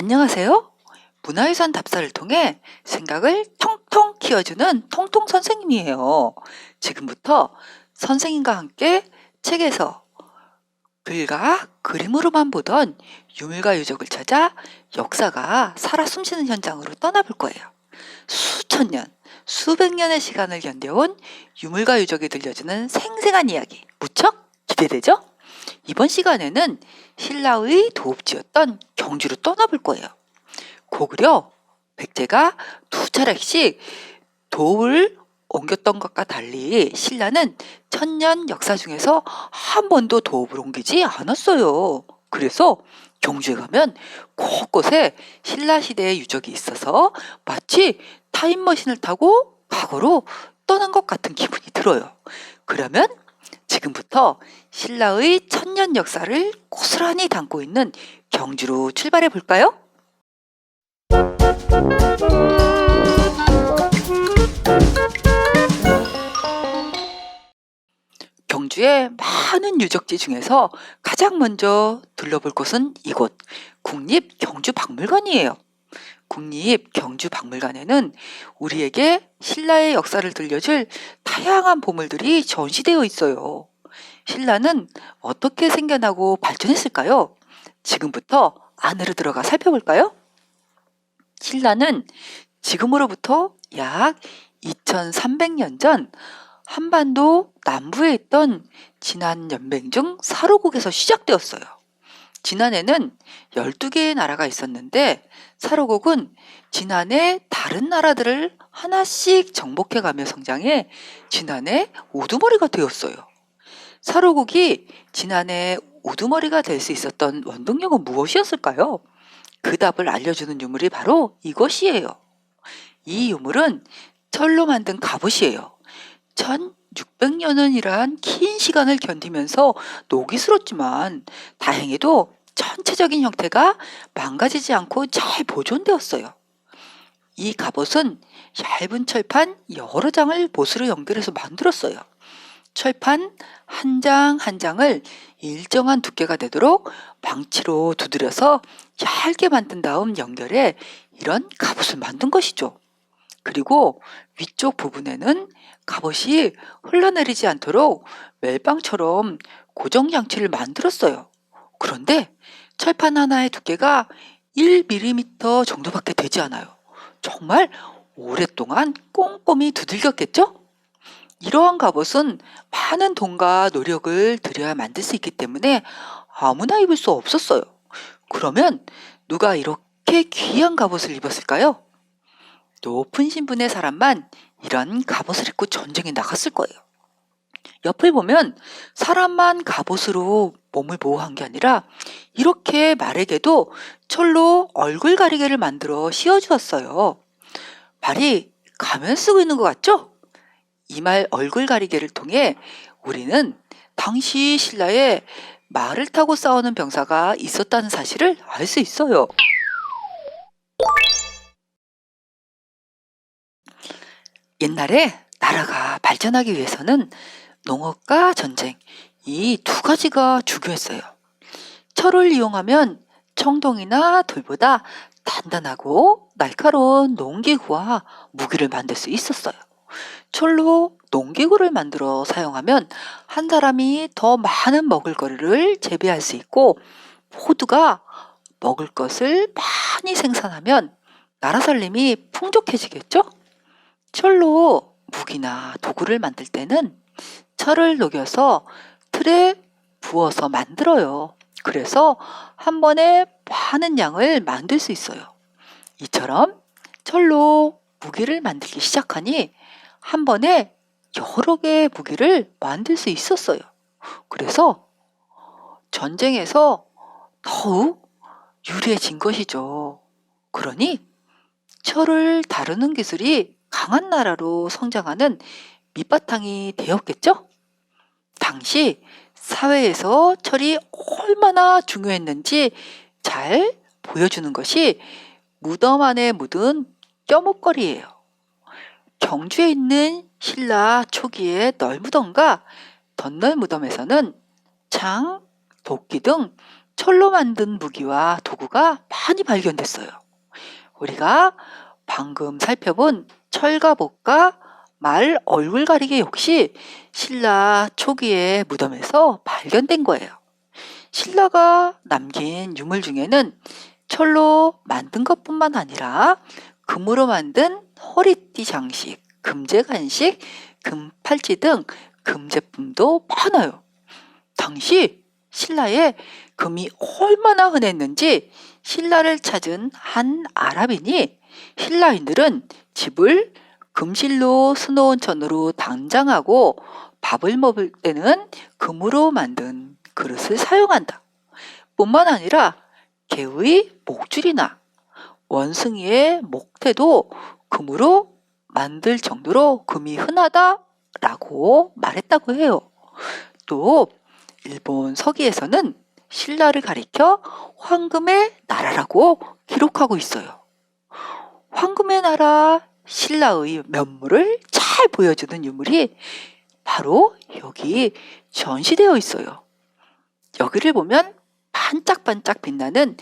안녕하세요. 문화유산 답사를 통해 생각을 통통 키워주는 통통 선생님이에요. 지금부터 선생님과 함께 책에서 글과 그림으로만 보던 유물과 유적을 찾아 역사가 살아 숨쉬는 현장으로 떠나볼 거예요. 수천 년, 수백 년의 시간을 견뎌온 유물과 유적이 들려주는 생생한 이야기, 무척 기대되죠? 이번 시간에는 신라의 도읍지였던 경주로 떠나볼 거예요. 고구려 백제가 두 차례씩 도읍을 옮겼던 것과 달리 신라는 천년 역사 중에서 한 번도 도읍을 옮기지 않았어요. 그래서 경주에 가면 곳곳에 신라 시대의 유적이 있어서 마치 타임머신을 타고 과거로 떠난 것 같은 기분이 들어요. 그러면 지금부터 신라의 천년 역사를 고스란히 담고 있는 경주로 출발해 볼까요? 경주의 많은 유적지 중에서 가장 먼저 둘러볼 곳은 이곳 국립경주박물관이에요. 국립경주박물관에는 우리에게 신라의 역사를 들려줄 다양한 보물들이 전시되어 있어요. 신라는 어떻게 생겨나고 발전했을까요? 지금부터 안으로 들어가 살펴볼까요? 신라는 지금으로부터 약 2300년 전 한반도 남부에 있던 진안 연맹 중 사로국에서 시작되었어요. 진안에는 12개의 나라가 있었는데 사로국은 진안의 다른 나라들을 하나씩 정복해가며 성장해 진안의 우두머리가 되었어요. 사로국이 진안의 우두머리가 될 수 있었던 원동력은 무엇이었을까요? 그 답을 알려주는 유물이 바로 이것이에요. 이 유물은 철로 만든 갑옷이에요. 1600년이란 긴 시간을 견디면서 녹이 슬었지만 다행히도 전체적인 형태가 망가지지 않고 잘 보존되었어요. 이 갑옷은 얇은 철판 여러 장을 못으로 연결해서 만들었어요. 철판 한 장 한 장을 일정한 두께가 되도록 망치로 두드려서 얇게 만든 다음 연결해 이런 갑옷을 만든 것이죠. 그리고 위쪽 부분에는 갑옷이 흘러내리지 않도록 멜빵처럼 고정 장치를 만들었어요. 그런데 철판 하나의 두께가 1mm 정도밖에 되지 않아요. 정말 오랫동안 꼼꼼히 두들겼겠죠? 이러한 갑옷은 많은 돈과 노력을 들여야 만들 수 있기 때문에 아무나 입을 수 없었어요. 그러면 누가 이렇게 귀한 갑옷을 입었을까요? 높은 신분의 사람만 이런 갑옷을 입고 전쟁에 나갔을 거예요. 옆을 보면 사람만 갑옷으로 몸을 보호한 게 아니라 이렇게 말에게도 철로 얼굴 가리개를 만들어 씌워주었어요. 말이 가면 쓰고 있는 것 같죠? 이 말 얼굴 가리개를 통해 우리는 당시 신라에 말을 타고 싸우는 병사가 있었다는 사실을 알 수 있어요. 옛날에 나라가 발전하기 위해서는 농업과 전쟁, 이 두 가지가 중요했어요. 철을 이용하면 청동이나 돌보다 단단하고 날카로운 농기구와 무기를 만들 수 있었어요. 철로 농기구를 만들어 사용하면 한 사람이 더 많은 먹을거리를 재배할 수 있고 모두가 먹을 것을 많이 생산하면 나라 살림이 풍족해지겠죠? 철로 무기나 도구를 만들 때는 철을 녹여서 틀에 부어서 만들어요. 그래서 한 번에 많은 양을 만들 수 있어요. 이처럼 철로 무기를 만들기 시작하니 한 번에 여러 개의 무기를 만들 수 있었어요. 그래서 전쟁에서 더욱 유리해진 것이죠. 그러니 철을 다루는 기술이 강한 나라로 성장하는 밑바탕이 되었겠죠? 당시 사회에서 철이 얼마나 중요했는지 잘 보여주는 것이 무덤 안에 묻은 껴목걸이에요. 경주에 있는 신라 초기의 널무덤과 덧널무덤에서는 창, 도끼 등 철로 만든 무기와 도구가 많이 발견됐어요. 우리가 방금 살펴본 철갑옷과 말 얼굴 가리개 역시 신라 초기의 무덤에서 발견된 거예요. 신라가 남긴 유물 중에는 철로 만든 것뿐만 아니라 금으로 만든 허리띠 장식, 금제 간식, 금팔찌 등 금 제품도 많아요. 당시 신라에 금이 얼마나 흔했는지 신라를 찾은 한 아랍인이 신라인들은 집을 금실로 수놓은 천으로 당장하고 밥을 먹을 때는 금으로 만든 그릇을 사용한다. 뿐만 아니라 개의 목줄이나 원숭이의 목태도 금으로 만들 정도로 금이 흔하다라고 말했다고 해요. 또 일본 서기에서는 신라를 가리켜 황금의 나라라고 기록하고 있어요. 황금의 나라 신라의 면모를 잘 보여주는 유물이 바로 여기 전시되어 있어요. 여기를 보면 반짝반짝 빛나는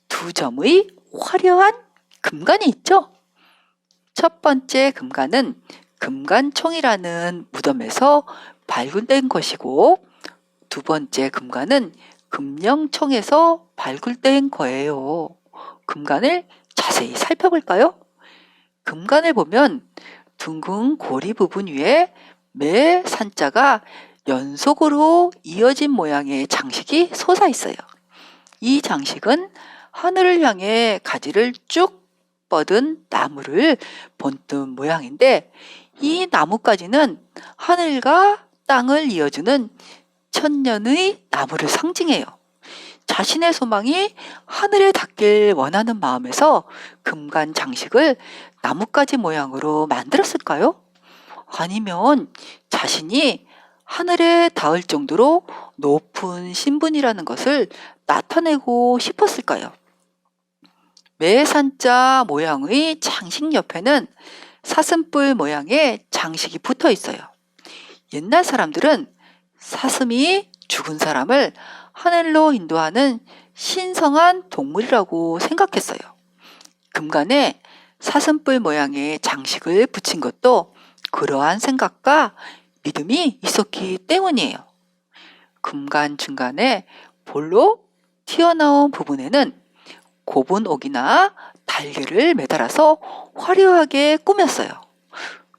두 점의 화려한 금관이 있죠. 첫 번째 금관은 금관총이라는 무덤에서 발굴된 것이고, 두 번째 금관은 금령청에서 발굴된 거예요. 금관을 자세히 살펴볼까요? 금관을 보면 둥근 고리 부분 위에 매 산자가 연속으로 이어진 모양의 장식이 솟아 있어요. 이 장식은 하늘을 향해 가지를 쭉 뻗은 나무를 본뜬 모양인데, 이 나무까지는 하늘과 땅을 이어주는 천년의 나무를 상징해요. 자신의 소망이 하늘에 닿길 원하는 마음에서 금관 장식을 나뭇가지 모양으로 만들었을까요? 아니면 자신이 하늘에 닿을 정도로 높은 신분이라는 것을 나타내고 싶었을까요? 매산자 모양의 장식 옆에는 사슴뿔 모양의 장식이 붙어 있어요. 옛날 사람들은 사슴이 죽은 사람을 하늘로 인도하는 신성한 동물이라고 생각했어요. 금관에 사슴뿔 모양의 장식을 붙인 것도 그러한 생각과 믿음이 있었기 때문이에요. 금관 중간에 볼록 튀어나온 부분에는 고분옥이나 달걀을 매달아서 화려하게 꾸몄어요.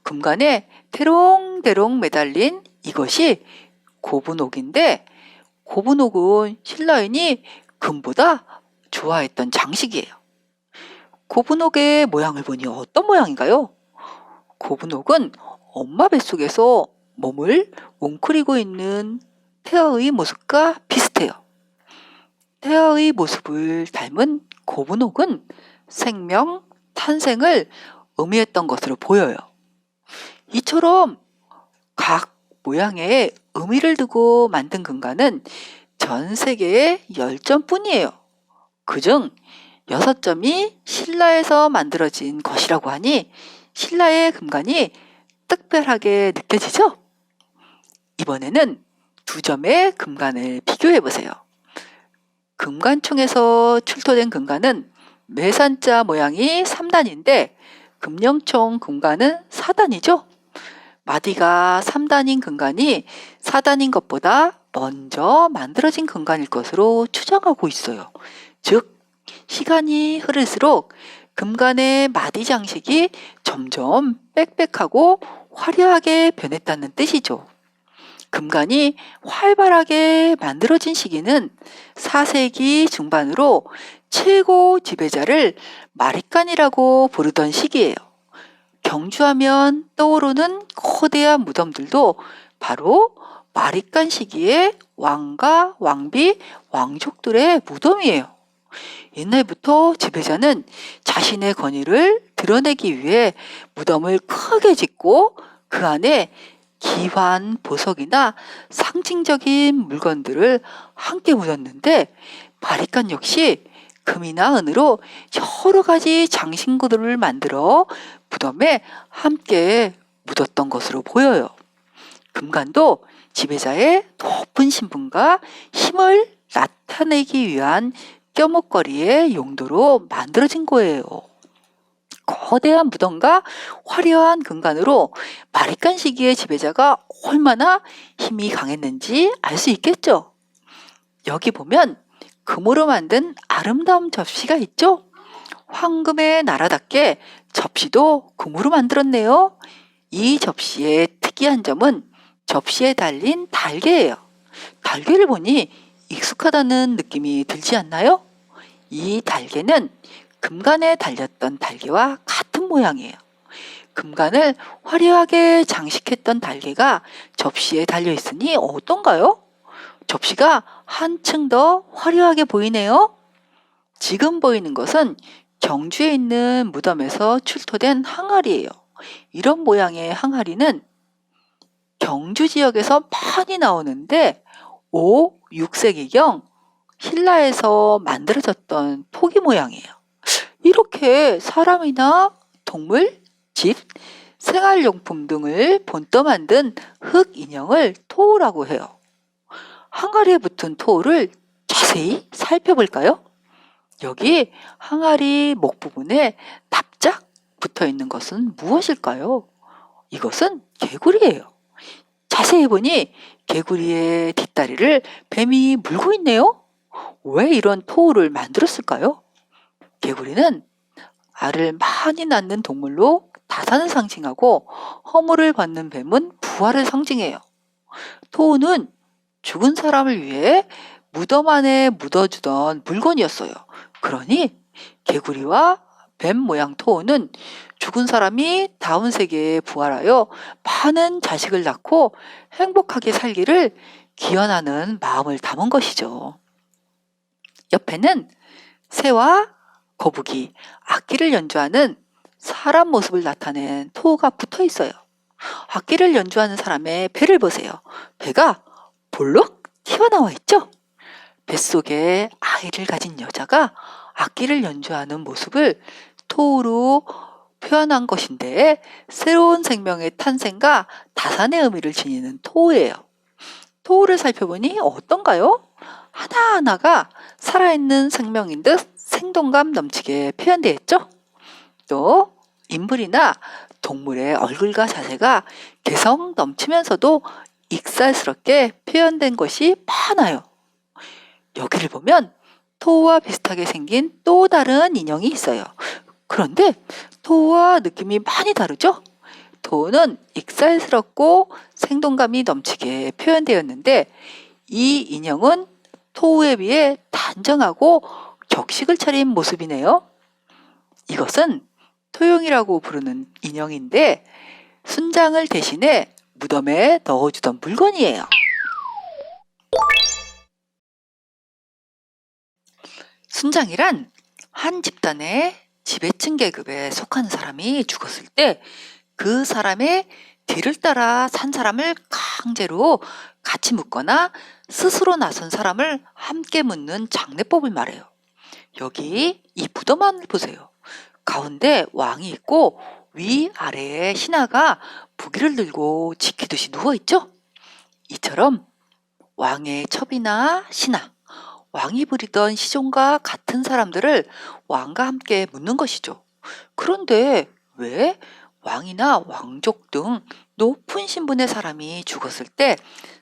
금관에 대롱대롱 매달린 이것이 고분옥인데, 고분옥은 신라인이 금보다 좋아했던 장식이에요. 고분옥의 모양을 보니 어떤 모양인가요? 고분옥은 엄마 뱃속에서 몸을 웅크리고 있는 태아의 모습과 비슷해요. 태아의 모습을 닮은 고분옥은 생명, 탄생을 의미했던 것으로 보여요. 이처럼 각 모양의 의미를 두고 만든 금관은 전 세계에 10점뿐이에요. 그중 6점이 신라에서 만들어진 것이라고 하니 신라의 금관이 특별하게 느껴지죠? 이번에는 2점의 금관을 비교해 보세요. 금관총에서 출토된 금관은 매산자 모양이 3단인데 금령총 금관은 4단이죠? 마디가 3단인 금관이 4단인 것보다 먼저 만들어진 금관일 것으로 추정하고 있어요. 즉, 시간이 흐를수록 금관의 마디 장식이 점점 빽빽하고 화려하게 변했다는 뜻이죠. 금관이 활발하게 만들어진 시기는 4세기 중반으로 최고 지배자를 마리칸이라고 부르던 시기예요. 경주하면 떠오르는 거대한 무덤들도 바로 마리칸 시기의 왕과 왕비, 왕족들의 무덤이에요. 옛날부터 지배자는 자신의 권위를 드러내기 위해 무덤을 크게 짓고 그 안에 기환, 보석이나 상징적인 물건들을 함께 묻었는데, 마리칸 역시 금이나 은으로 여러 가지 장신구들을 만들어 무덤에 함께 묻었던 것으로 보여요. 금관도 지배자의 높은 신분과 힘을 나타내기 위한 껴목걸이의 용도로 만들어진 거예요. 거대한 무덤과 화려한 금관으로 말잇간 시기의 지배자가 얼마나 힘이 강했는지 알 수 있겠죠. 여기 보면 금으로 만든 아름다운 접시가 있죠. 황금의 나라답게 접시도 금으로 만들었네요. 이 접시의 특이한 점은 접시에 달린 달개예요. 달개를 보니 익숙하다는 느낌이 들지 않나요? 이 달개는 금관에 달렸던 달개와 같은 모양이에요. 금관을 화려하게 장식했던 달개가 접시에 달려 있으니 어떤가요? 접시가 한층 더 화려하게 보이네요. 지금 보이는 것은 경주에 있는 무덤에서 출토된 항아리예요. 이런 모양의 항아리는 경주 지역에서 많이 나오는데 5, 6세기경 신라에서 만들어졌던 토기 모양이에요. 이렇게 사람이나 동물, 집, 생활용품 등을 본떠 만든 흙 인형을 토우라고 해요. 항아리에 붙은 토우를 자세히 살펴볼까요? 여기 항아리 목 부분에 납작 붙어 있는 것은 무엇일까요? 이것은 개구리예요. 자세히 보니 개구리의 뒷다리를 뱀이 물고 있네요. 왜 이런 토우를 만들었을까요? 개구리는 알을 많이 낳는 동물로 다산을 상징하고 허물을 받는 뱀은 부활을 상징해요. 토우는 죽은 사람을 위해 무덤 안에 묻어주던 물건이었어요. 그러니 개구리와 뱀 모양 토우는 죽은 사람이 다음 세계에 부활하여 많은 자식을 낳고 행복하게 살기를 기원하는 마음을 담은 것이죠. 옆에는 새와 거북이, 악기를 연주하는 사람 모습을 나타낸 토우가 붙어 있어요. 악기를 연주하는 사람의 배를 보세요. 배가 볼록 튀어나와 있죠? 뱃속에 아이를 가진 여자가 악기를 연주하는 모습을 토우로 표현한 것인데 새로운 생명의 탄생과 다산의 의미를 지니는 토우예요. 토우를 살펴보니 어떤가요? 하나하나가 살아있는 생명인 듯 생동감 넘치게 표현되어 있죠? 또 인물이나 동물의 얼굴과 자세가 개성 넘치면서도 익살스럽게 표현된 것이 많아요. 여기를 보면 토우와 비슷하게 생긴 또 다른 인형이 있어요. 그런데 토우와 느낌이 많이 다르죠? 토우는 익살스럽고 생동감이 넘치게 표현되었는데 이 인형은 토우에 비해 단정하고 격식을 차린 모습이네요. 이것은 토용이라고 부르는 인형인데 순장을 대신해 무덤에 넣어주던 물건이에요. 순장이란 한 집단의 지배층 계급에 속하는 사람이 죽었을 때 그 사람의 뒤를 따라 산 사람을 강제로 같이 묻거나 스스로 나선 사람을 함께 묻는 장례법을 말해요. 여기 이 무덤안을 보세요. 가운데 왕이 있고 위아래에 신하가 무기를 들고 지키듯이 누워있죠? 이처럼 왕의 첩이나 신하, 왕이 부리던 시종과 같은 사람들을 왕과 함께 묻는 것이죠. 그런데 왜 왕이나 왕족 등 높은 신분의 사람이 죽었을 때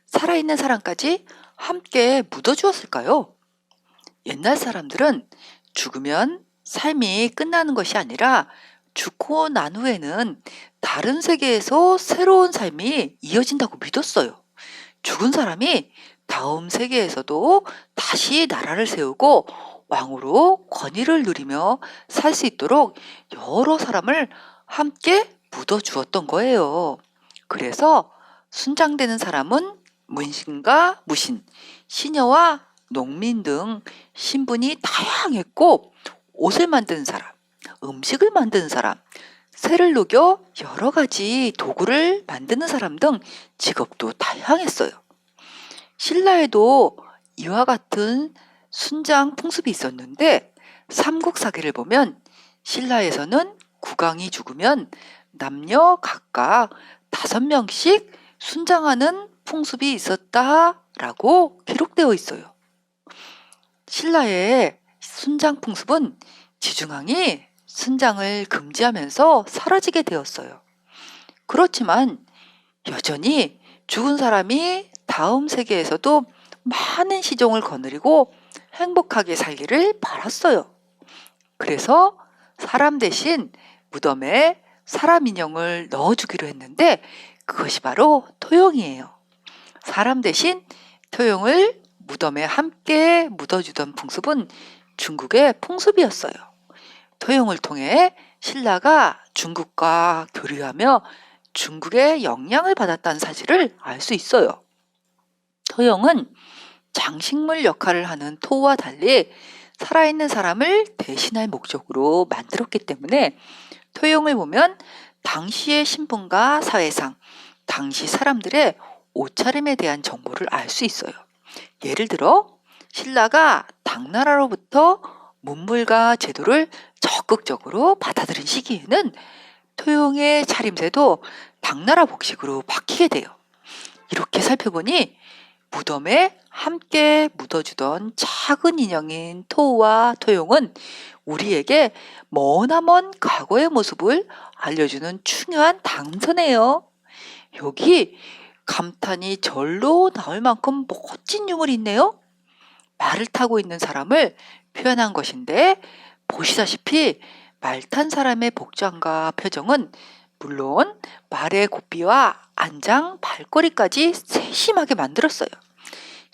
살아있는 사람까지 함께 묻어주었을까요? 옛날 사람들은 죽으면 삶이 끝나는 것이 아니라 죽고 난 후에는 다른 세계에서 새로운 삶이 이어진다고 믿었어요. 죽은 사람이 다음 세계에서도 다시 나라를 세우고 왕으로 권위를 누리며 살 수 있도록 여러 사람을 함께 묻어주었던 거예요. 그래서 순장되는 사람은 문신과 무신, 시녀와 농민 등 신분이 다양했고 옷을 만드는 사람, 음식을 만드는 사람, 쇠를 녹여 여러 가지 도구를 만드는 사람 등 직업도 다양했어요. 신라에도 이와 같은 순장 풍습이 있었는데 삼국사기를 보면 신라에서는 국왕이 죽으면 남녀 각각 5명씩 순장하는 풍습이 있었다라고 기록되어 있어요. 신라의 순장 풍습은 지중왕이 순장을 금지하면서 사라지게 되었어요. 그렇지만 여전히 죽은 사람이 다음 세계에서도 많은 시종을 거느리고 행복하게 살기를 바랐어요. 그래서 사람 대신 무덤에 사람 인형을 넣어주기로 했는데 그것이 바로 토용이에요. 사람 대신 토용을 무덤에 함께 묻어주던 풍습은 중국의 풍습이었어요. 토용을 통해 신라가 중국과 교류하며 중국의 영향을 받았다는 사실을 알 수 있어요. 토용은 장식물 역할을 하는 토와 달리 살아있는 사람을 대신할 목적으로 만들었기 때문에 토용을 보면 당시의 신분과 사회상, 당시 사람들의 옷차림에 대한 정보를 알 수 있어요. 예를 들어 신라가 당나라로부터 문물과 제도를 적극적으로 받아들인 시기에는 토용의 차림새도 당나라 복식으로 바뀌게 돼요. 이렇게 살펴보니 무덤에 함께 묻어주던 작은 인형인 토와 토용은 우리에게 머나먼 과거의 모습을 알려주는 중요한 당선이에요. 여기 감탄이 절로 나올 만큼 멋진 유물이 있네요. 말을 타고 있는 사람을 표현한 것인데 보시다시피 말 탄 사람의 복장과 표정은 물론 말의 고삐와 안장, 발걸이까지 세심하게 만들었어요.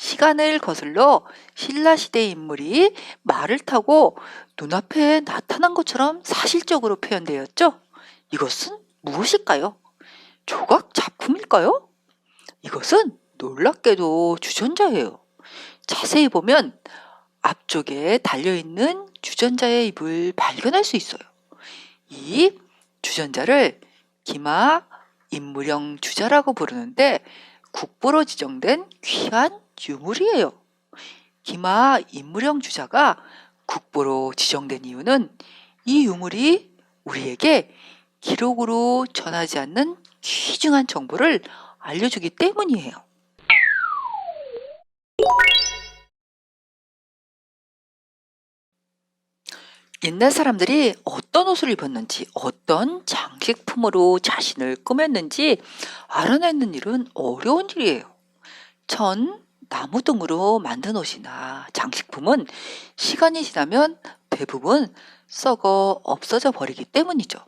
시간을 거슬러 신라시대의 인물이 말을 타고 눈앞에 나타난 것처럼 사실적으로 표현되었죠. 이것은 무엇일까요? 조각 작품일까요? 이것은 놀랍게도 주전자예요. 자세히 보면 앞쪽에 달려있는 주전자의 입을 발견할 수 있어요. 이 주전자를 기마 인물형 주자라고 부르는데 국보로 지정된 귀한 유물이에요. 기마 인물형 주자가 국보로 지정된 이유는 이 유물이 우리에게 기록으로 전하지 않는 귀중한 정보를 알려주기 때문이에요. 옛날 사람들이 어떤 옷을 입었는지, 어떤 장식품으로 자신을 꾸몄는지 알아내는 일은 어려운 일이에요. 천, 나무 등으로 만든 옷이나 장식품은 시간이 지나면 대부분 썩어 없어져 버리기 때문이죠.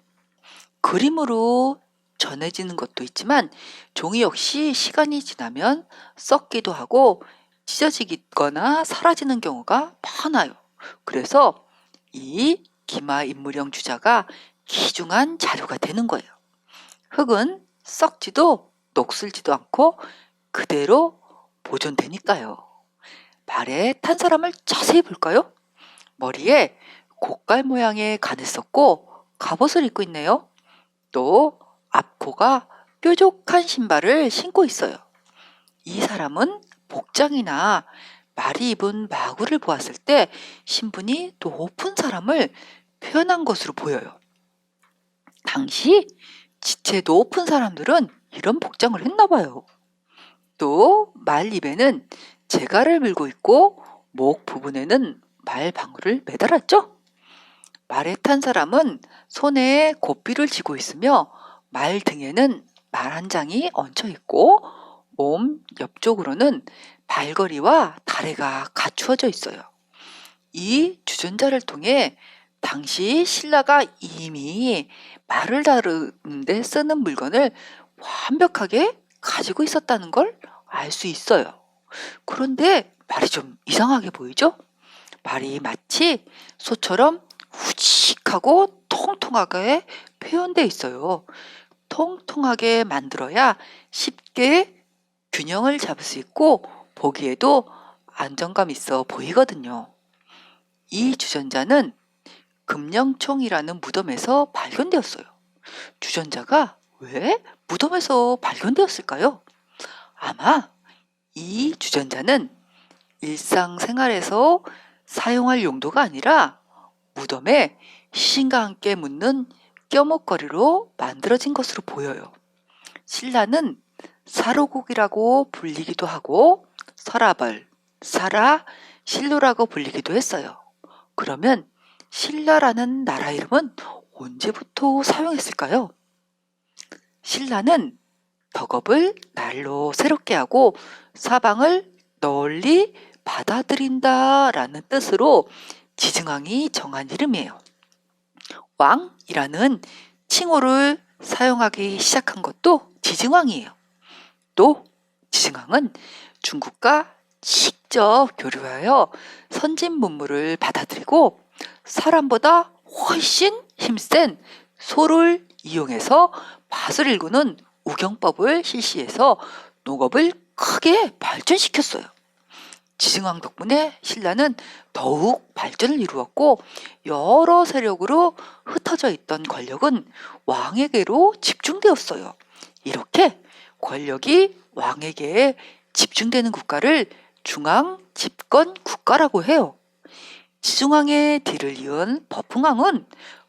그림으로 전해지는 것도 있지만 종이 역시 시간이 지나면 썩기도 하고 찢어지거나 사라지는 경우가 많아요. 그래서 이 기마 인물형 주자가 귀중한 자료가 되는 거예요. 흙은 썩지도 녹슬지도 않고 그대로 보존되니까요. 말에 탄 사람을 자세히 볼까요? 머리에 고깔 모양의 간을 썼고 갑옷을 입고 있네요. 또 앞코가 뾰족한 신발을 신고 있어요. 이 사람은 복장이나 말이 입은 마구를 보았을 때 신분이 높은 사람을 표현한 것으로 보여요. 당시 지체 높은 사람들은 이런 복장을 했나 봐요. 또 말 입에는 재갈을 물고 있고 목 부분에는 말 방울을 매달았죠. 말에 탄 사람은 손에 고삐를 쥐고 있으며 말 등에는 말 한 장이 얹혀 있고 몸 옆쪽으로는 발걸이와 다리가 갖추어져 있어요. 이 주전자를 통해 당시 신라가 이미 말을 다루는데 쓰는 물건을 완벽하게 가지고 있었다는 걸 알 수 있어요. 그런데 말이 좀 이상하게 보이죠? 말이 마치 소처럼 후직하고 통통하게 표현되어 있어요. 통통하게 만들어야 쉽게 균형을 잡을 수 있고 보기에도 안정감 있어 보이거든요. 이 주전자는 금령총이라는 무덤에서 발견되었어요. 주전자가 왜 무덤에서 발견되었을까요? 아마 이 주전자는 일상생활에서 사용할 용도가 아니라 무덤에 시신과 함께 묻는 껴목걸이로 만들어진 것으로 보여요. 신라는 사로국이라고 불리기도 하고 서라벌, 사라, 신로라고 불리기도 했어요. 그러면 신라라는 나라 이름은 언제부터 사용했을까요? 신라는 덕업을 날로 새롭게 하고 사방을 널리 받아들인다라는 뜻으로 지증왕이 정한 이름이에요. 왕이라는 칭호를 사용하기 시작한 것도 지증왕이에요. 또 지증왕은 중국과 직접 교류하여 선진 문물을 받아들이고 사람보다 훨씬 힘센 소를 이용해서 밭을 일구는 우경법을 실시해서 농업을 크게 발전시켰어요. 지증왕 덕분에 신라는 더욱 발전을 이루었고 여러 세력으로 흩어져 있던 권력은 왕에게로 집중되었어요. 이렇게 권력이 왕에게 집중되는 국가를 중앙 집권 국가라고 해요. 지증왕의 뒤를 이은 버풍왕은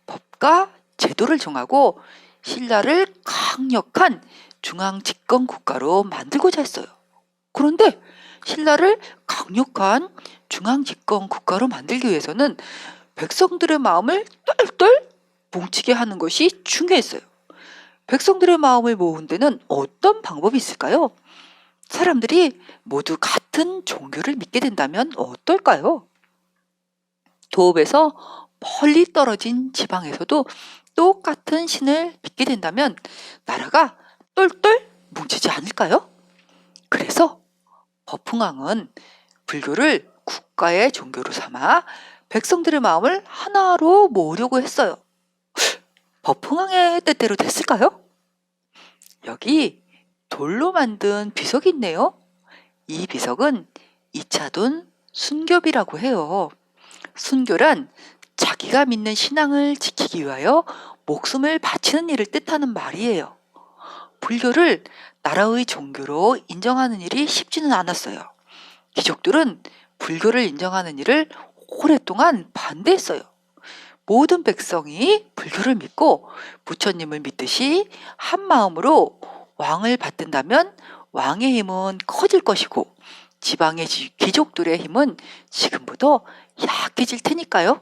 법과 제도를 정하고 신라를 강력한 중앙 집권 국가로 만들고자 했어요. 그런데 신라를 강력한 중앙 집권 국가로 만들기 위해서는 백성들의 마음을 똘똘 뭉치게 하는 것이 중요했어요. 백성들의 마음을 모은 데는 어떤 방법이 있을까요? 사람들이 모두 같은 종교를 믿게 된다면 어떨까요? 도읍에서 멀리 떨어진 지방에서도 똑같은 신을 믿게 된다면 나라가 똘똘 뭉치지 않을까요? 그래서 버풍왕은 불교를 국가의 종교로 삼아 백성들의 마음을 하나로 모으려고 했어요. 버풍왕의 뜻대로 됐을까요? 여기 돌로 만든 비석이 있네요. 이 비석은 이차돈 순교비라고 해요. 순교란 자기가 믿는 신앙을 지키기 위하여 목숨을 바치는 일을 뜻하는 말이에요. 불교를 나라의 종교로 인정하는 일이 쉽지는 않았어요. 귀족들은 불교를 인정하는 일을 오랫동안 반대했어요. 모든 백성이 불교를 믿고 부처님을 믿듯이 한 마음으로 왕을 받든다면 왕의 힘은 커질 것이고 지방의 귀족들의 힘은 지금보다 약해질 테니까요.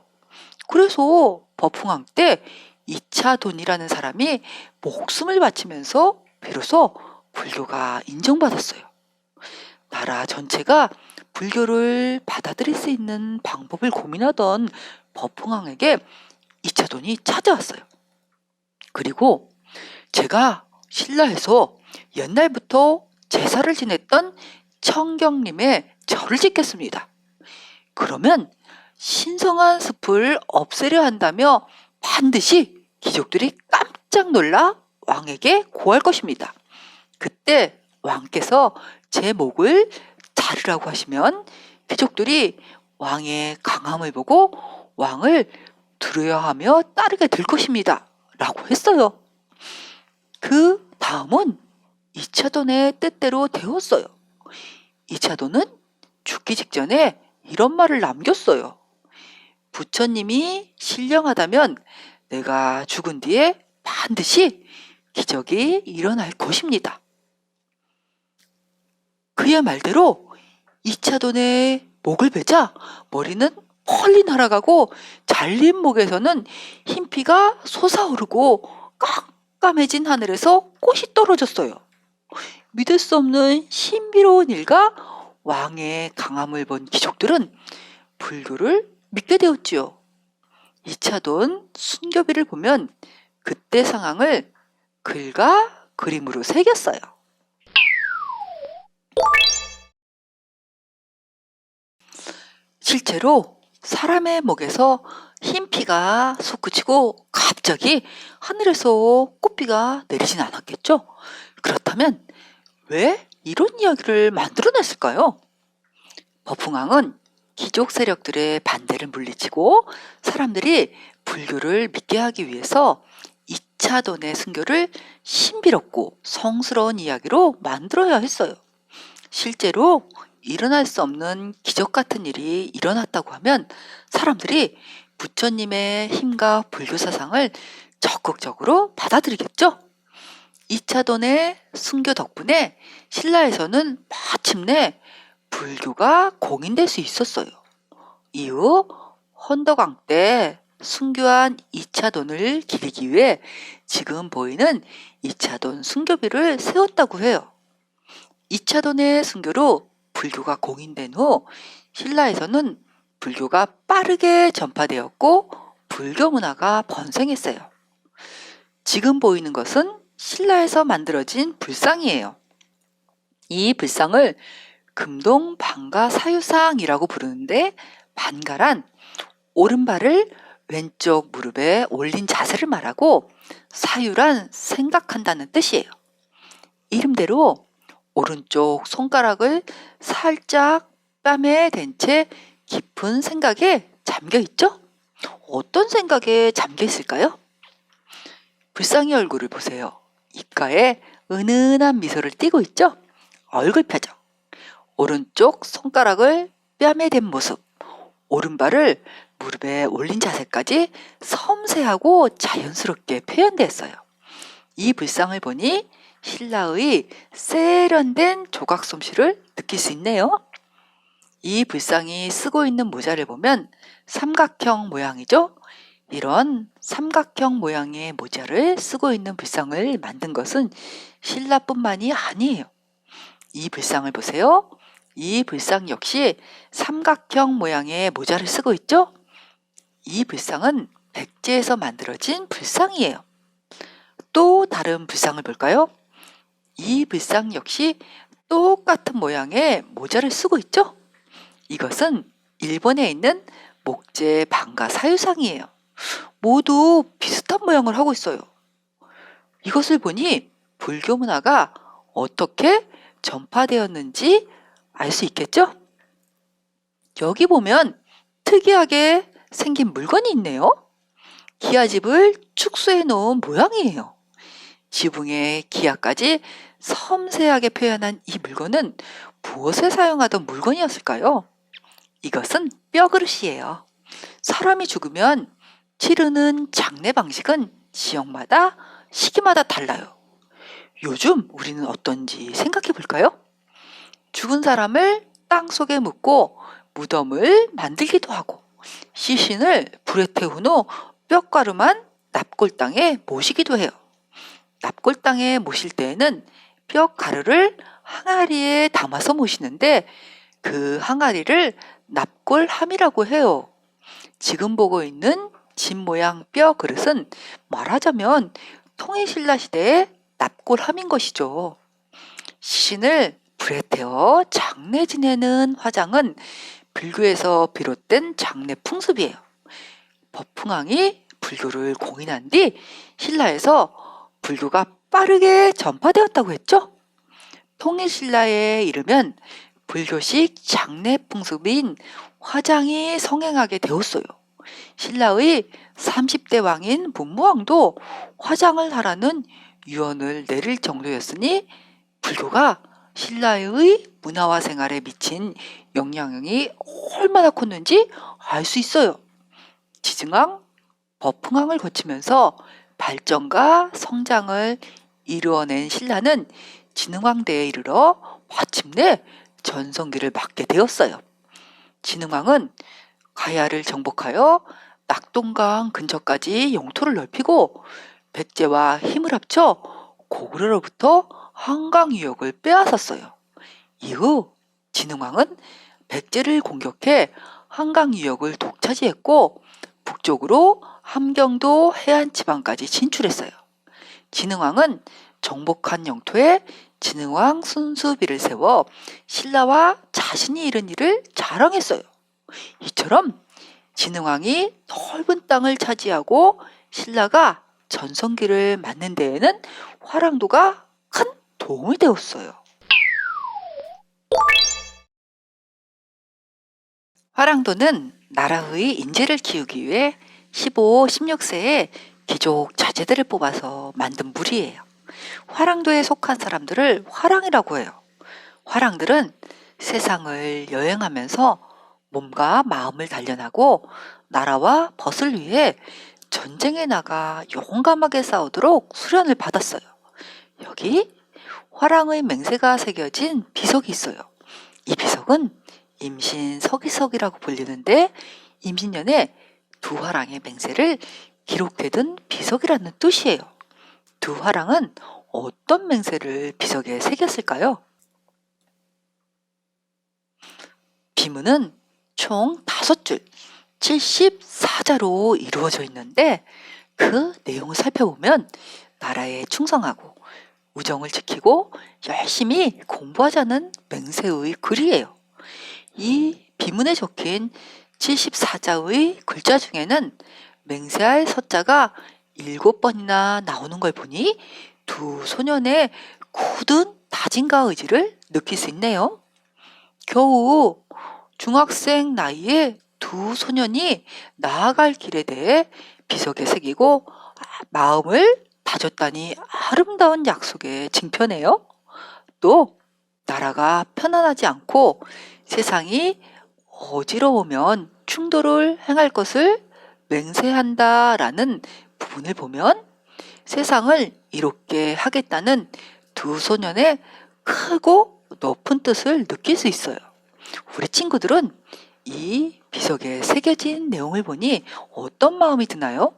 그래서 버풍왕 때 이차돈이라는 사람이 목숨을 바치면서 비로소 불교가 인정받았어요. 나라 전체가 불교를 받아들일 수 있는 방법을 고민하던 버풍왕에게 이차돈이 찾아왔어요. 그리고 제가 신라에서 옛날부터 제사를 지냈던 청경림의 절을 짓겠습니다. 그러면 신성한 숲을 없애려 한다며 반드시 귀족들이 깜짝 놀라 왕에게 고할 것입니다. 그때 왕께서 제 목을 자르라고 하시면 귀족들이 왕의 강함을 보고 왕을 두려워하며 따르게 될 것입니다. 라고 했어요. 그 다음은 이차돈의 뜻대로 되었어요. 이차돈은 죽기 직전에 이런 말을 남겼어요. 부처님이 신령하다면 내가 죽은 뒤에 반드시 기적이 일어날 것입니다. 그의 말대로 이차돈의 목을 베자 머리는 멀리 날아가고 잘린 목에서는 흰피가 솟아오르고 깜깜해진 하늘에서 꽃이 떨어졌어요. 믿을 수 없는 신비로운 일과 왕의 강함을 본 귀족들은 불교를 믿게 되었지요. 이차돈 순교비를 보면 그때 상황을 글과 그림으로 새겼어요. 실제로 사람의 목에서 흰 피가 솟구치고 갑자기 하늘에서 꽃비가 내리진 않았겠죠? 그렇다면 왜 이런 이야기를 만들어냈을까요? 버풍왕은 귀족 세력들의 반대를 물리치고 사람들이 불교를 믿게 하기 위해서 이차돈의 순교를 신비롭고 성스러운 이야기로 만들어야 했어요. 실제로 일어날 수 없는 기적 같은 일이 일어났다고 하면 사람들이 부처님의 힘과 불교 사상을 적극적으로 받아들이겠죠. 이차돈의 순교 덕분에 신라에서는 마침내 불교가 공인될 수 있었어요. 이후 헌덕왕 때 순교한 이차돈을 기리기 위해 지금 보이는 이차돈 순교비를 세웠다고 해요. 이차돈의 순교로 불교가 공인된 후 신라에서는 불교가 빠르게 전파되었고 불교 문화가 번성했어요. 지금 보이는 것은 신라에서 만들어진 불상이에요. 이 불상을 금동 반가 사유상이라고 부르는데, 반가란 오른발을 왼쪽 무릎에 올린 자세를 말하고 사유란 생각한다는 뜻이에요. 이름대로 오른쪽 손가락을 살짝 뺨에 댄 채 깊은 생각에 잠겨 있죠? 어떤 생각에 잠겨 있을까요? 불상의 얼굴을 보세요. 입가에 은은한 미소를 띠고 있죠? 얼굴 표정. 오른쪽 손가락을 뺨에 댄 모습, 오른발을 무릎에 올린 자세까지 섬세하고 자연스럽게 표현됐어요. 이 불상을 보니 신라의 세련된 조각 솜씨를 느낄 수 있네요. 이 불상이 쓰고 있는 모자를 보면 삼각형 모양이죠? 이런 삼각형 모양의 모자를 쓰고 있는 불상을 만든 것은 신라뿐만이 아니에요. 이 불상을 보세요. 이 불상 역시 삼각형 모양의 모자를 쓰고 있죠? 이 불상은 백제에서 만들어진 불상이에요. 또 다른 불상을 볼까요? 이 불상 역시 똑같은 모양의 모자를 쓰고 있죠? 이것은 일본에 있는 목재 반가 사유상이에요. 모두 비슷한 모양을 하고 있어요. 이것을 보니 불교 문화가 어떻게 전파되었는지 알 수 있겠죠? 여기 보면 특이하게 생긴 물건이 있네요. 기아집을 축소해 놓은 모양이에요. 지붕에 기아까지 섬세하게 표현한 이 물건은 무엇에 사용하던 물건이었을까요? 이것은 뼈그릇이에요. 사람이 죽으면 치르는 장례 방식은 지역마다 시기마다 달라요. 요즘 우리는 어떤지 생각해 볼까요? 죽은 사람을 땅속에 묻고 무덤을 만들기도 하고, 시신을 불에 태운 후 뼈가루만 납골당에 모시기도 해요. 납골당에 모실 때에는 뼈가루를 항아리에 담아서 모시는데, 그 항아리를 납골함이라고 해요. 지금 보고 있는 집 모양 뼈 그릇은 말하자면 통일신라 시대의 납골함인 것이죠. 시신을 불에 태워 장례 지내는 화장은 불교에서 비롯된 장례 풍습이에요. 법흥왕이 불교를 공인한 뒤 신라에서 불교가 빠르게 전파되었다고 했죠. 통일신라에 이르면 불교식 장례 풍습인 화장이 성행하게 되었어요. 신라의 30대 왕인 문무왕도 화장을 하라는 유언을 내릴 정도였으니 불교가 신라의 문화와 생활에 미친 영향이 얼마나 컸는지 알 수 있어요. 지증왕, 법흥왕을 거치면서 발전과 성장을 이루어낸 신라는 진흥왕대에 이르러 마침내 전성기를 맞게 되었어요. 진흥왕은 가야를 정복하여 낙동강 근처까지 영토를 넓히고 백제와 힘을 합쳐 고구려로부터 한강 유역을 빼앗았어요. 이후 진흥왕은 백제를 공격해 한강 유역을 독차지했고 북쪽으로 함경도 해안 지방까지 진출했어요. 진흥왕은 정복한 영토에 진흥왕 순수비를 세워 신라와 자신이 이룬 일을 자랑했어요. 이처럼 진흥왕이 넓은 땅을 차지하고 신라가 전성기를 맞는 데에는 화랑도가 큰 도움이 되었어요. 화랑도는 나라의 인재를 키우기 위해 15, 16세에 귀족 자제들을 뽑아서 만든 무리예요. 화랑도에 속한 사람들을 화랑이라고 해요. 화랑들은 세상을 여행하면서 몸과 마음을 단련하고 나라와 벗을 위해 전쟁에 나가 용감하게 싸우도록 수련을 받았어요. 여기 화랑의 맹세가 새겨진 비석이 있어요. 이 비석은 임신 서기석이라고 불리는데 임신년에 두 화랑의 맹세를 기록되던 비석이라는 뜻이에요. 두 화랑은 어떤 맹세를 비석에 새겼을까요? 비문은 총 5줄 74자로 이루어져 있는데 그 내용을 살펴보면 나라에 충성하고 우정을 지키고 열심히 공부하자는 맹세의 글이에요. 이 비문에 적힌 74자의 글자 중에는 맹세할 서자가 7번이나 나오는 걸 보니 두 소년의 굳은 다짐과 의지를 느낄 수 있네요. 겨우 중학생 나이에 두 소년이 나아갈 길에 대해 비석에 새기고 마음을 다졌다니 아름다운 약속의 징표네요. 또 나라가 편안하지 않고 세상이 어지러우면 충돌을 행할 것을 맹세한다라는 부분을 보면 세상을 이롭게 하겠다는 두 소년의 크고 높은 뜻을 느낄 수 있어요. 우리 친구들은 이 비석에 새겨진 내용을 보니 어떤 마음이 드나요?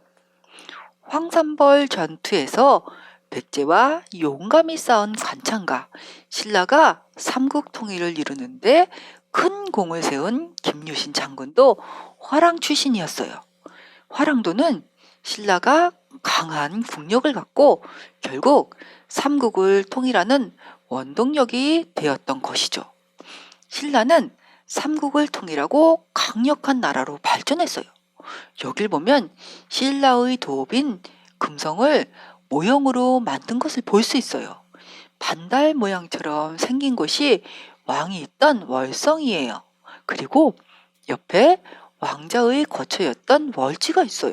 황산벌 전투에서 백제와 용감히 싸운 관창가 신라가 삼국 통일을 이루는데 큰 공을 세운 김유신 장군도 화랑 출신이었어요. 화랑도는 신라가 강한 국력을 갖고 결국 삼국을 통일하는 원동력이 되었던 것이죠. 신라는 삼국을 통일하고 강력한 나라로 발전했어요. 여길 보면 신라의 도읍인 금성을 모형으로 만든 것을 볼 수 있어요. 반달 모양처럼 생긴 곳이 왕이 있던 월성이에요. 그리고 옆에 왕자의 거처였던 월지가 있어요.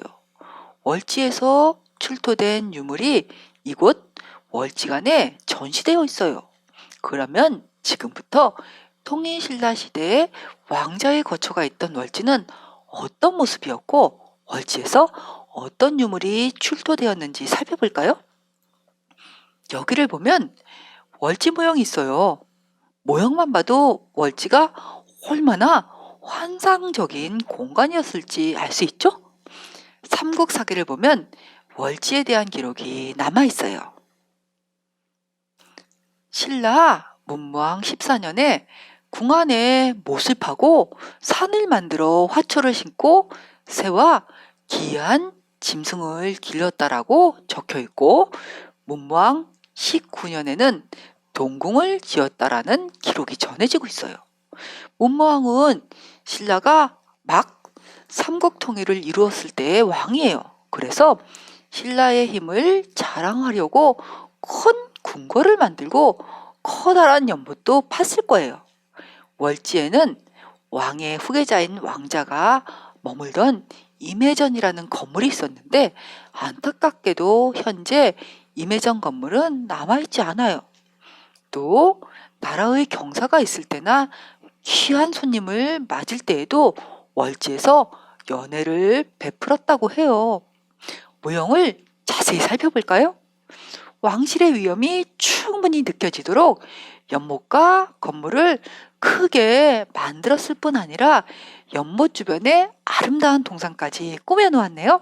월지에서 출토된 유물이 이곳 월지관에 전시되어 있어요. 그러면 지금부터 통일신라 시대에 왕자의 거처가 있던 월지는 어떤 모습이었고 월지에서 어떤 유물이 출토되었는지 살펴볼까요? 여기를 보면 월지 모형이 있어요. 모형만 봐도 월지가 얼마나 환상적인 공간이었을지 알 수 있죠? 삼국사기를 보면 월지에 대한 기록이 남아 있어요. 신라 문무왕 14년에 궁안에 못을 파고 산을 만들어 화초를 심고 새와 기이한 짐승을 길렀다라고 적혀 있고 문무왕 19년에는 동궁을 지었다라는 기록이 전해지고 있어요. 문무왕은 신라가 막 삼국 통일을 이루었을 때의 왕이에요. 그래서 신라의 힘을 자랑하려고 큰 궁궐을 만들고 커다란 연못도 팠을 거예요. 월지에는 왕의 후계자인 왕자가 머물던 임해전이라는 건물이 있었는데 안타깝게도 현재 임해전 건물은 남아있지 않아요. 또 나라의 경사가 있을 때나 귀한 손님을 맞을 때에도 월지에서 연회를 베풀었다고 해요. 모형을 자세히 살펴볼까요? 왕실의 위엄이 충분히 느껴지도록 연못과 건물을 크게 만들었을 뿐 아니라 연못 주변에 아름다운 동상까지 꾸며놓았네요.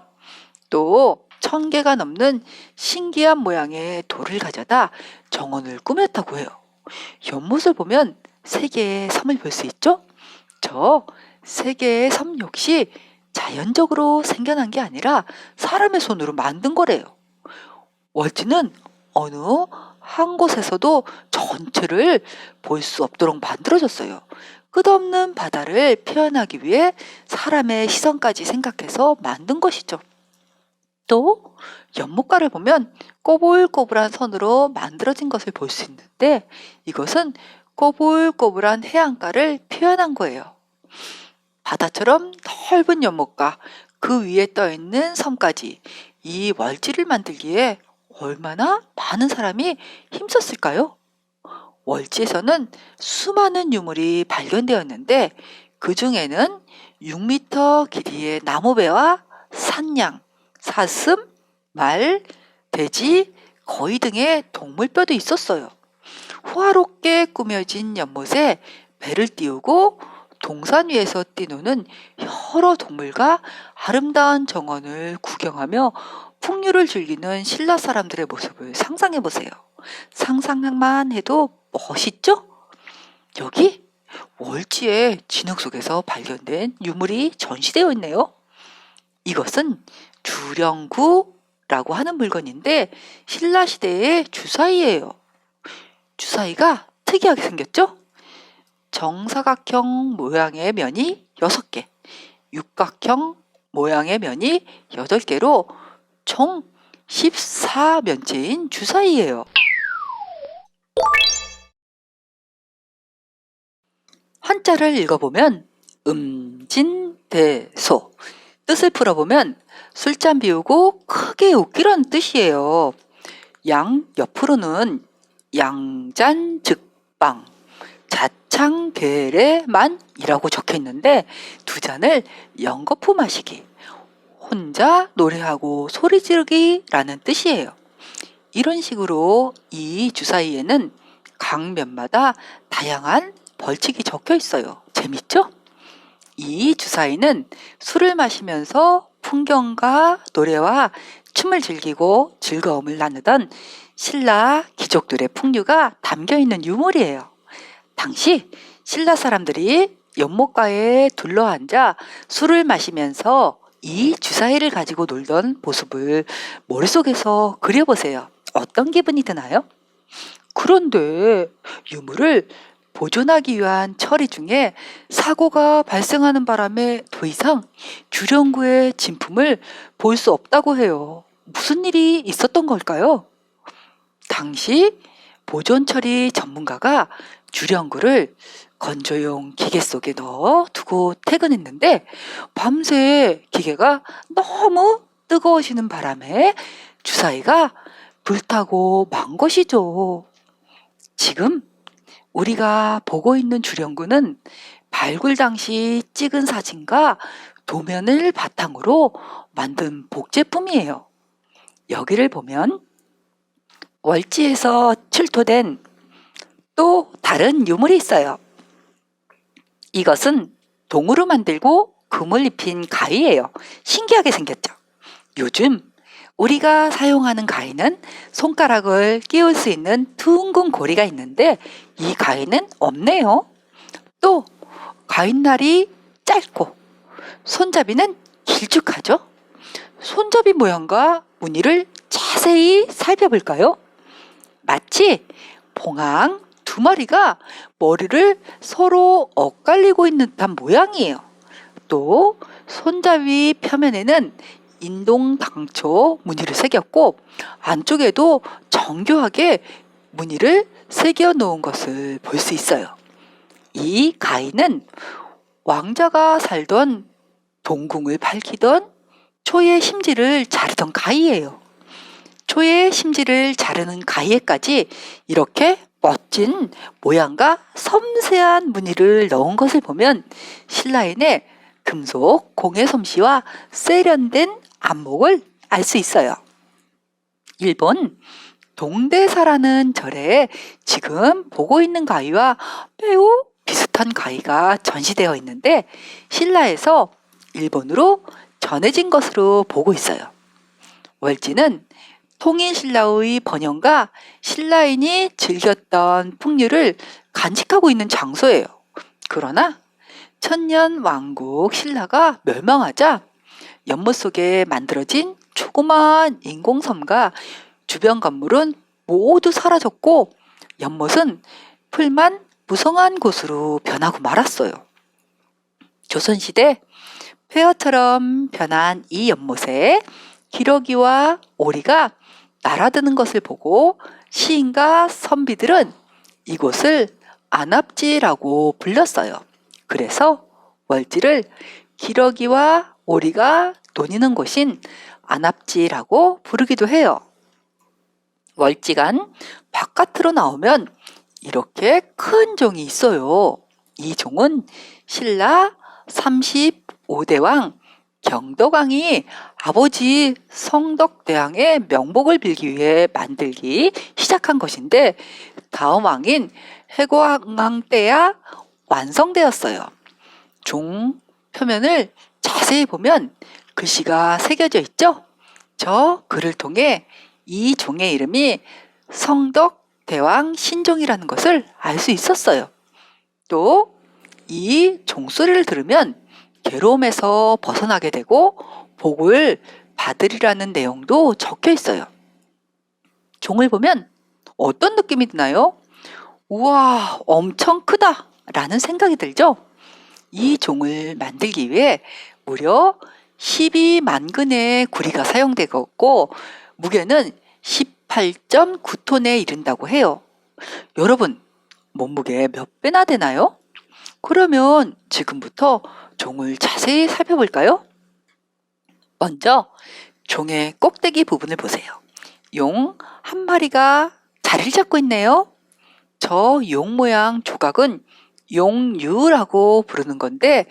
또 1000개가 넘는 신기한 모양의 돌을 가져다 정원을 꾸몄다고 해요. 연못을 보면 3개의 섬을 볼 수 있죠? 저 3개의 섬 역시 자연적으로 생겨난 게 아니라 사람의 손으로 만든 거래요. 월지는 어느 한 곳에서도 전체를 볼 수 없도록 만들어졌어요. 끝없는 바다를 표현하기 위해 사람의 시선까지 생각해서 만든 것이죠. 또 연못가를 보면 꼬불꼬불한 선으로 만들어진 것을 볼 수 있는데 이것은 꼬불꼬불한 해안가를 표현한 거예요. 바다처럼 넓은 연못과 그 위에 떠있는 섬까지 이 월지를 만들기에 얼마나 많은 사람이 힘썼을까요? 월지에서는 수많은 유물이 발견되었는데 그 중에는 6m 길이의 나무배와 산양, 사슴, 말, 돼지, 거위 등의 동물뼈도 있었어요. 호화롭게 꾸며진 연못에 배를 띄우고 동산 위에서 뛰노는 여러 동물과 아름다운 정원을 구경하며 풍류를 즐기는 신라 사람들의 모습을 상상해 보세요. 상상만 해도 멋있죠? 여기 월지의 진흙 속에서 발견된 유물이 전시되어 있네요. 이것은 주령구라고 하는 물건인데 신라 시대의 주사위예요. 주사위가 특이하게 생겼죠? 정사각형 모양의 면이 6개, 육각형 모양의 면이 8개로 총 14면체인 주사위예요. 한자를 읽어보면 음진대소, 뜻을 풀어보면 술잔 비우고 크게 웃기라는 뜻이에요. 양 옆으로는 양잔즉방, 자창계례만이라고 적혀 있는데 두 잔을 연거푸 마시기, 혼자 노래하고 소리 지르기라는 뜻이에요. 이런 식으로 이 주사위에는 각 면마다 다양한 벌칙이 적혀 있어요. 재밌죠? 이 주사위는 술을 마시면서 풍경과 노래와 춤을 즐기고 즐거움을 나누던 신라 귀족들의 풍류가 담겨 있는 유물이에요. 당시 신라 사람들이 연못가에 둘러앉아 술을 마시면서 이 주사위를 가지고 놀던 모습을 머릿속에서 그려보세요. 어떤 기분이 드나요? 그런데 유물을 보존하기 위한 처리 중에 사고가 발생하는 바람에 더 이상 주령구의 진품을 볼 수 없다고 해요. 무슨 일이 있었던 걸까요? 당시 보존 처리 전문가가 주령구를 건조용 기계 속에 넣어 두고 퇴근했는데 밤새 기계가 너무 뜨거워지는 바람에 주사위가 불타고 만 것이죠. 지금 우리가 보고 있는 주령구는 발굴 당시 찍은 사진과 도면을 바탕으로 만든 복제품이에요. 여기를 보면 월지에서 출토된 또 다른 유물이 있어요. 이것은 동으로 만들고 금을 입힌 가위예요. 신기하게 생겼죠? 요즘 우리가 사용하는 가위는 손가락을 끼울 수 있는 둥근 고리가 있는데 이 가위는 없네요. 또 가위날이 짧고 손잡이는 길쭉하죠? 손잡이 모양과 무늬를 자세히 살펴볼까요? 마치 봉황 2마리가 머리를 서로 엇갈리고 있는 듯한 모양이에요. 또 손잡이 표면에는 인동당초 무늬를 새겼고 안쪽에도 정교하게 무늬를 새겨 놓은 것을 볼 수 있어요. 이 가위는 왕자가 살던 동궁을 밝히던 초의 심지를 자르던 가위예요. 초의 심지를 자르는 가위에까지 이렇게 멋진 모양과 섬세한 무늬를 넣은 것을 보면 신라인의 금속 공예 솜씨와 세련된 안목을 알 수 있어요. 일본 동대사라는 절에 지금 보고 있는 가위와 매우 비슷한 가위가 전시되어 있는데 신라에서 일본으로 전해진 것으로 보고 있어요. 월지는 통일신라의 번영과 신라인이 즐겼던 풍류를 간직하고 있는 장소예요. 그러나 천년왕국 신라가 멸망하자 연못 속에 만들어진 조그마한 인공섬과 주변 건물은 모두 사라졌고 연못은 풀만 무성한 곳으로 변하고 말았어요. 조선시대 폐허처럼 변한 이 연못에 기러기와 오리가 날아드는 것을 보고 시인과 선비들은 이곳을 안압지라고 불렀어요. 그래서 월지를 기러기와 오리가 노니는 곳인 안압지라고 부르기도 해요. 월지간 바깥으로 나오면 이렇게 큰 종이 있어요. 이 종은 신라 35대왕 경덕왕이 아버지 성덕대왕의 명복을 빌기 위해 만들기 시작한 것인데 다음 왕인 해고왕 때야 완성되었어요. 종 표면을 자세히 보면 글씨가 새겨져 있죠? 저 글을 통해 이 종의 이름이 성덕대왕 신종이라는 것을 알 수 있었어요. 또 이 종소리를 들으면 괴로움에서 벗어나게 되고 복을 받으리라는 내용도 적혀 있어요. 종을 보면 어떤 느낌이 드나요? 우와, 엄청 크다! 라는 생각이 들죠? 이 종을 만들기 위해 무려 12만 근의 구리가 사용되었고 무게는 18.9톤에 이른다고 해요. 여러분, 몸무게 몇 배나 되나요? 그러면 지금부터 종을 자세히 살펴볼까요? 먼저 종의 꼭대기 부분을 보세요. 용 한 마리가 자리를 잡고 있네요. 저 용 모양 조각은 용유라고 부르는 건데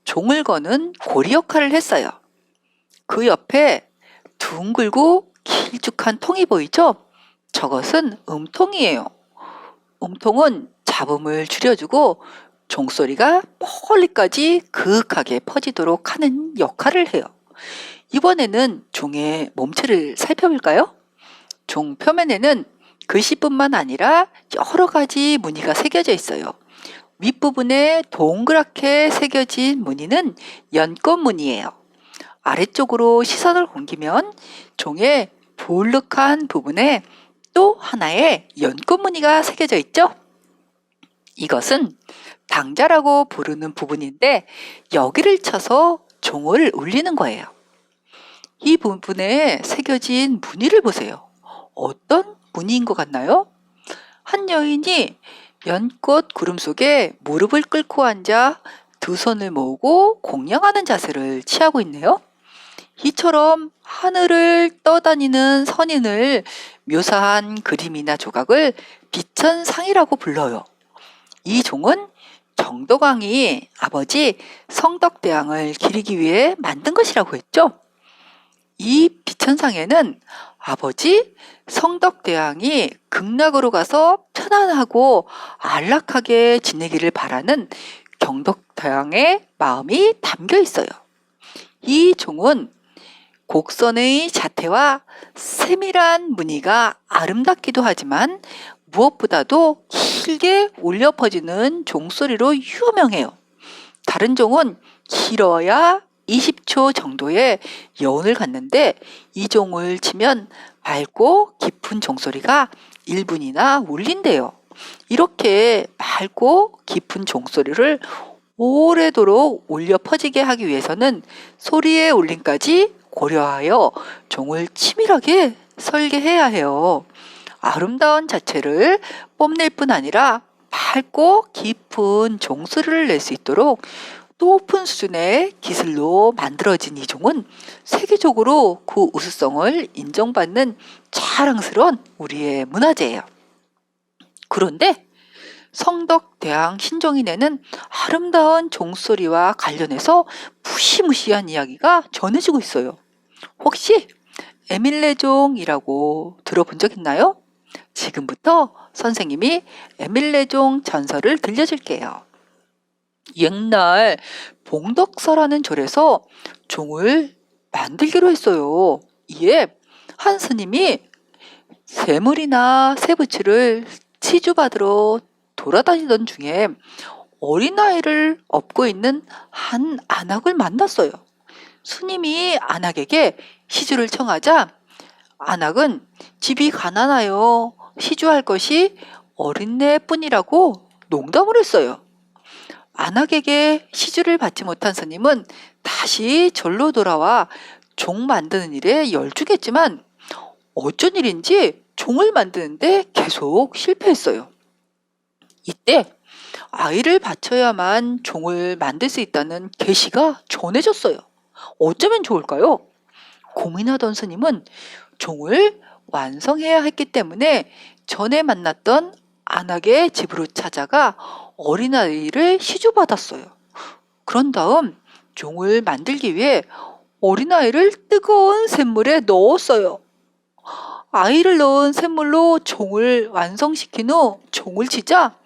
종을 거는 고리 역할을 했어요. 그 옆에 둥글고 길쭉한 통이 보이죠? 저것은 음통이에요. 음통은 잡음을 줄여주고 종소리가 멀리까지 그윽하게 퍼지도록 하는 역할을 해요. 이번에는 종의 몸체를 살펴볼까요? 종 표면에는 글씨뿐만 아니라 여러 가지 무늬가 새겨져 있어요. 윗부분에 동그랗게 새겨진 무늬는 연꽃 무늬예요. 아래쪽으로 시선을 옮기면 종의 볼록한 부분에 또 하나의 연꽃 무늬가 새겨져 있죠? 이것은 당자라고 부르는 부분인데 여기를 쳐서 종을 울리는 거예요. 이 부분에 새겨진 무늬를 보세요. 어떤 무늬인 것 같나요? 한 여인이 연꽃 구름 속에 무릎을 꿇고 앉아 두 손을 모으고 공양하는 자세를 취하고 있네요. 이처럼 하늘을 떠다니는 선인을 묘사한 그림이나 조각을 비천상이라고 불러요. 이 종은 정덕왕이 아버지 성덕대왕을 기리기 위해 만든 것이라고 했죠. 이 비천상에는 아버지 성덕대왕이 극락으로 가서 편안하고 안락하게 지내기를 바라는 경덕대왕의 마음이 담겨 있어요. 이 종은 곡선의 자태와 세밀한 무늬가 아름답기도 하지만 무엇보다도 길게 울려 퍼지는 종소리로 유명해요. 다른 종은 길어야 20초 정도의 여운을 갖는데 이 종을 치면 맑고 깊은 종소리가 1분이나 울린대요. 이렇게 맑고 깊은 종소리를 오래도록 울려 퍼지게 하기 위해서는 소리의 울림까지 고려하여 종을 치밀하게 설계해야 해요. 아름다운 자체를 뽐낼 뿐 아니라 밝고 깊은 종소리를 낼 수 있도록 높은 수준의 기술로 만들어진 이 종은 세계적으로 그 우수성을 인정받는 자랑스러운 우리의 문화재예요. 그런데 성덕대왕 신종이 내는 아름다운 종소리와 관련해서 무시무시한 이야기가 전해지고 있어요. 혹시 에밀레종이라고 들어본 적 있나요? 지금부터 선생님이 에밀레종 전설을 들려줄게요. 옛날 봉덕사라는 절에서 종을 만들기로 했어요. 이에 한 스님이 쇠물이나 쇠붙이를 치주받으러 돌아다니던 중에 어린아이를 업고 있는 한 안악을 만났어요. 스님이 안악에게 시주를 청하자 안악은 집이 가난하여 시주할 것이 어린애뿐이라고 농담을 했어요. 안악에게 시주를 받지 못한 스님은 다시 절로 돌아와 종 만드는 일에 열중했지만 어쩐 일인지 종을 만드는데 계속 실패했어요. 이때 아이를 바쳐야만 종을 만들 수 있다는 계시가 전해졌어요. 어쩌면 좋을까요? 고민하던 스님은 종을 완성해야 했기 때문에 전에 만났던 안악의 집으로 찾아가 어린아이를 시주받았어요. 그런 다음 종을 만들기 위해 어린아이를 뜨거운 샘물에 넣었어요. 아이를 넣은 샘물로 종을 완성시킨 후 종을 치자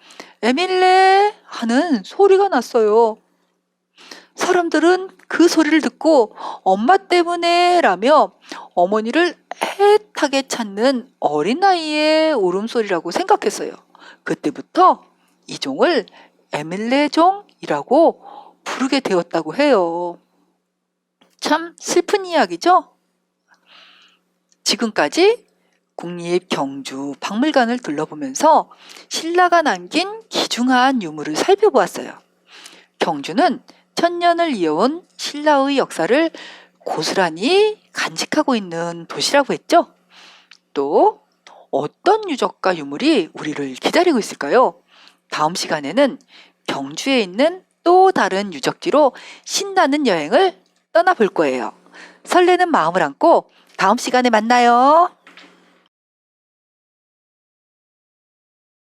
에밀레 하는 소리가 났어요. 사람들은 그 소리를 듣고 엄마 때문에 라며 어머니를 애타게 찾는 어린아이의 울음소리라고 생각했어요. 그때부터 이 종을 에밀레종이라고 부르게 되었다고 해요. 참 슬픈 이야기죠? 지금까지 국립경주박물관을 둘러보면서 신라가 남긴 귀중한 유물을 살펴보았어요. 경주는 천년을 이어온 신라의 역사를 고스란히 간직하고 있는 도시라고 했죠. 또 어떤 유적과 유물이 우리를 기다리고 있을까요? 다음 시간에는 경주에 있는 또 다른 유적지로 신나는 여행을 떠나볼 거예요. 설레는 마음을 안고 다음 시간에 만나요.